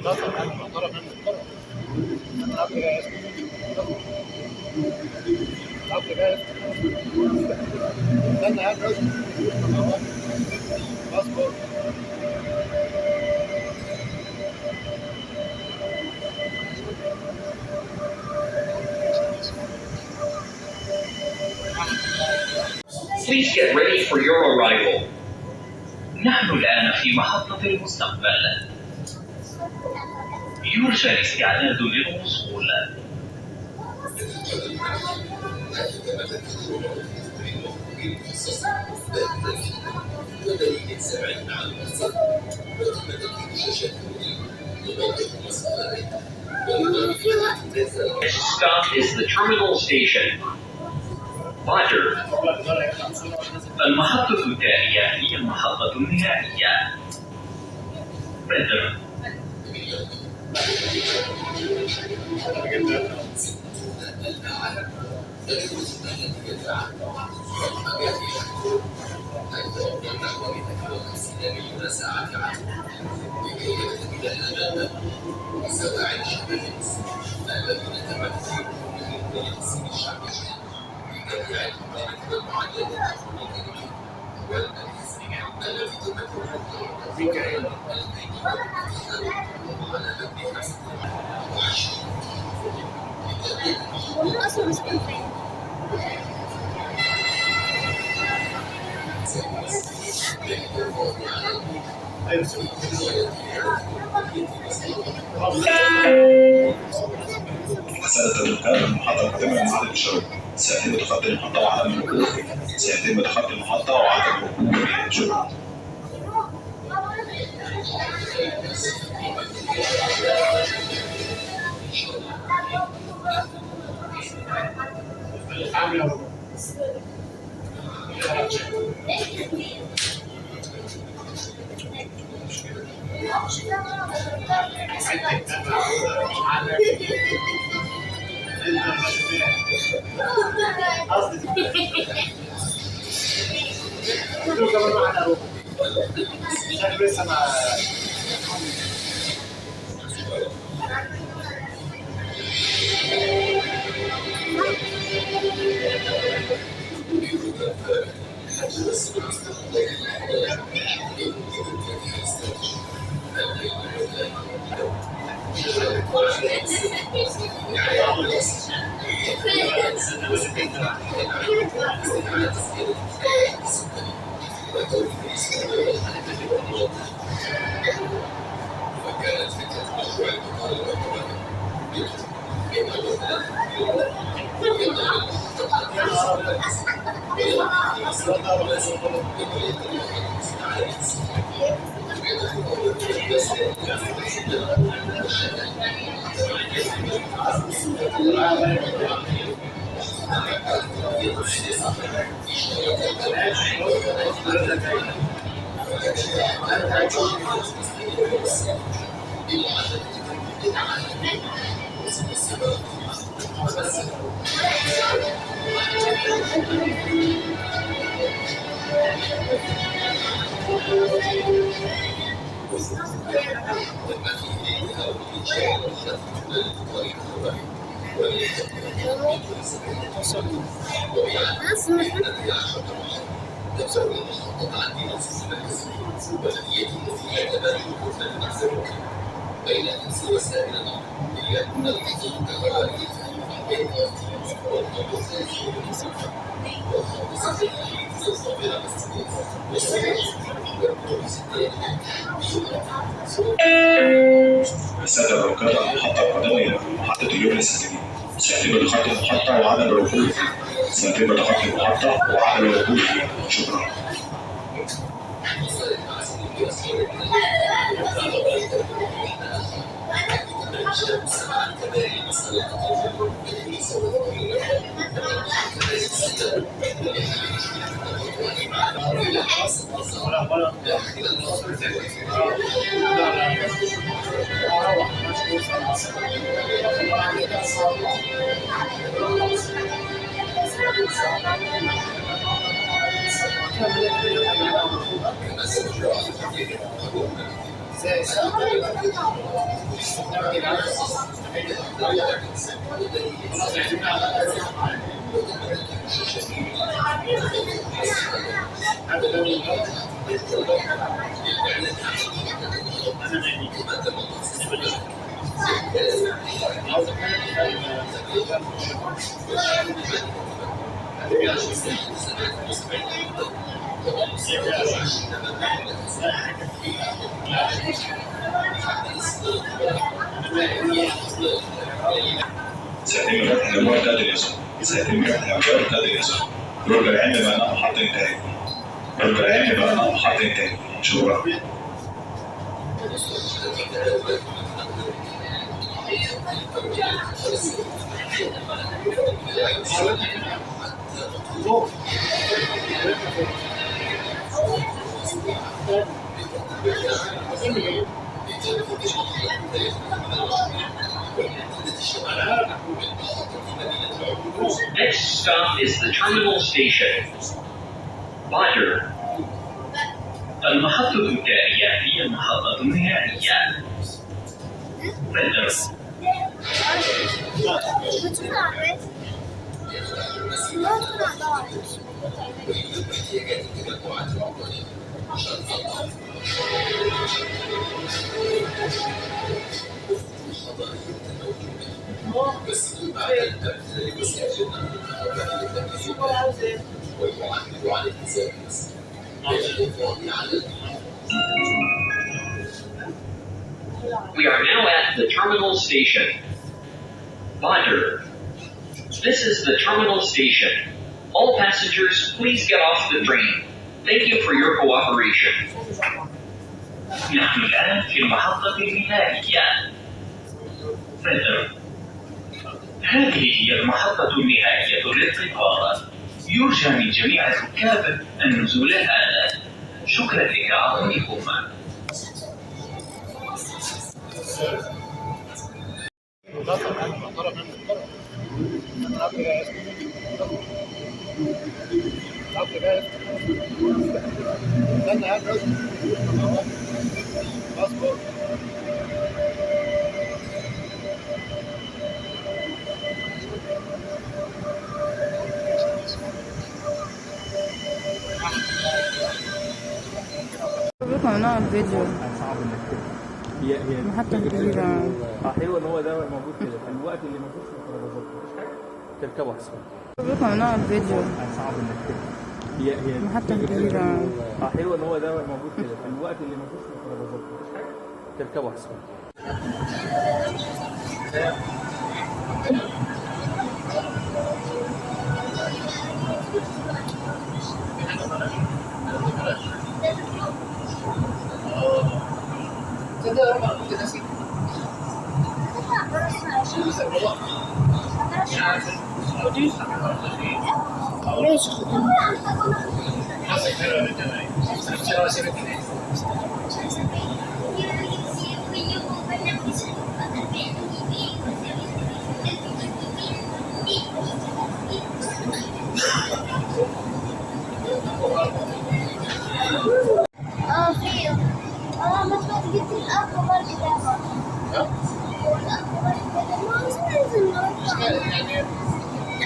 محترم انا محترم انا محترم. انا الاب ده اسمه الاب ده اسمه استنى يا باشا اصبر. Please get ready for your arrival. نحن الآن في محطة المستقبل. يرجى الاستعداد للوصول. Next stop is the terminal station. Roger. المحطة التالية هي المحطة النهائية. Enter. سادة الركاب المحطة القادمة لمعالي الشرق سيتم تخطي المحطة وعدم الوقوف سيتم تخطي المحطة وعدم الوقوف شكرا. السادة الركاب المحطة القادمة إلى محطة اليوبلس الجديد سيتم تخطي المحطة وعدم الوقوف سيتم تخطي المحطة وعدم الوقوف شكرا. زي سيتم فتح الابواب بتاعت اليسار. سيتم فتح الابواب بتاعت اليسار. ركب العين بمعنى محط انتهاء. ركب العين بمعنى محط انتهاء. شكرا. Next stop is the terminal station. Roger. المحطة التالية هي المحطة النهائية. Fender. We are now at the terminal station. Roger. This is the terminal station. All passengers, please get off the train. Thank you for your cooperation. نحن الآن في المحطة النهائية. فندم. هذه هي المحطة النهائية للقطار. يرجى من جميع الركاب النزول الآن. شكرا لإعطائكم. بكم نوع الفيديو هي محطة كبيرة. ايوه ان هو ده موجود كده في الوقت اللي ما فيش ميكروباصات مفيش حاجه تركبوا احسن. بكم نوع الفيديو صعب انك هي محطة كبيرة. ايوه ان هو ده موجود كده في الوقت اللي ما فيش ميكروباصات مفيش حاجه تركبوا احسن.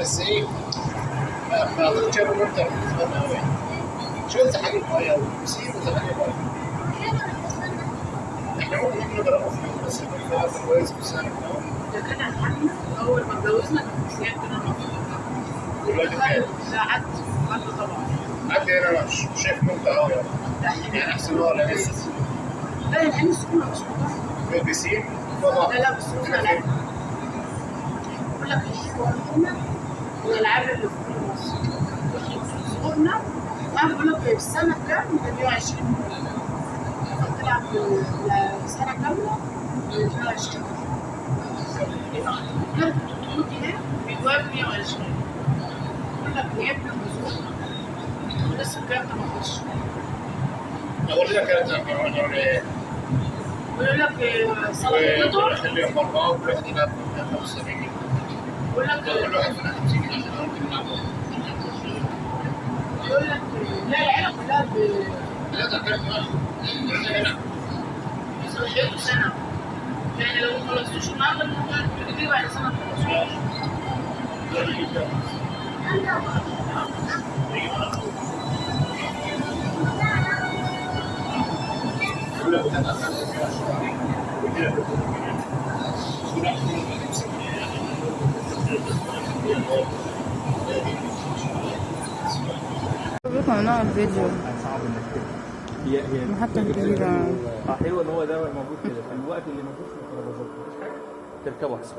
بس ايه ما اعتقدش انا مرتب بالنسبه لنا قوي. شفت حاجه كويسه وسيب وزمان كويس. احنا ممكن نيجي نجربه في يوم بس يكون في وقت كويس في السنه. ده كان عندنا اول ما اتجوزنا كان سيادة انا دلوقتي كام؟ لا عدت طبعا. عندي هنا انا مش شايف ممتع قوي يعني احسن هو ولا لسه؟ لا الحين السكون مش مطلع. في بيسين؟ لا لا بس هم العاب. بقول لك الشغل والالعاب اللي في كل مصر. صغرنا وانا بقول لك في السنه كام؟ 120 تلعب سنه كامله 120. غير الدخول هنا بيجواب 120. بقول لك لعبنا النزول ولسه الكلام ده ما خدش. اقول لك كانت بيقول لك صلاة القطر خلي المرة كل واحد يلعب 75 جنيه. بيقول لك كل واحد فينا 50 جنيه عشان ممكن نلعب. بيقول لك لا العيلة كلها لا ده كان هنا بيصلحوا سنة يعني لو ما خلصتوش النهارده ممكن تجيبوا بعد سنه تخلصوه. بكم نوع الفيديو صعب انك تبقى. هي محطة جديدة. حلو ان هو ده موجود كده في الوقت اللي ما فيش ميكروباصات مفيش حاجه تركبوا احسن.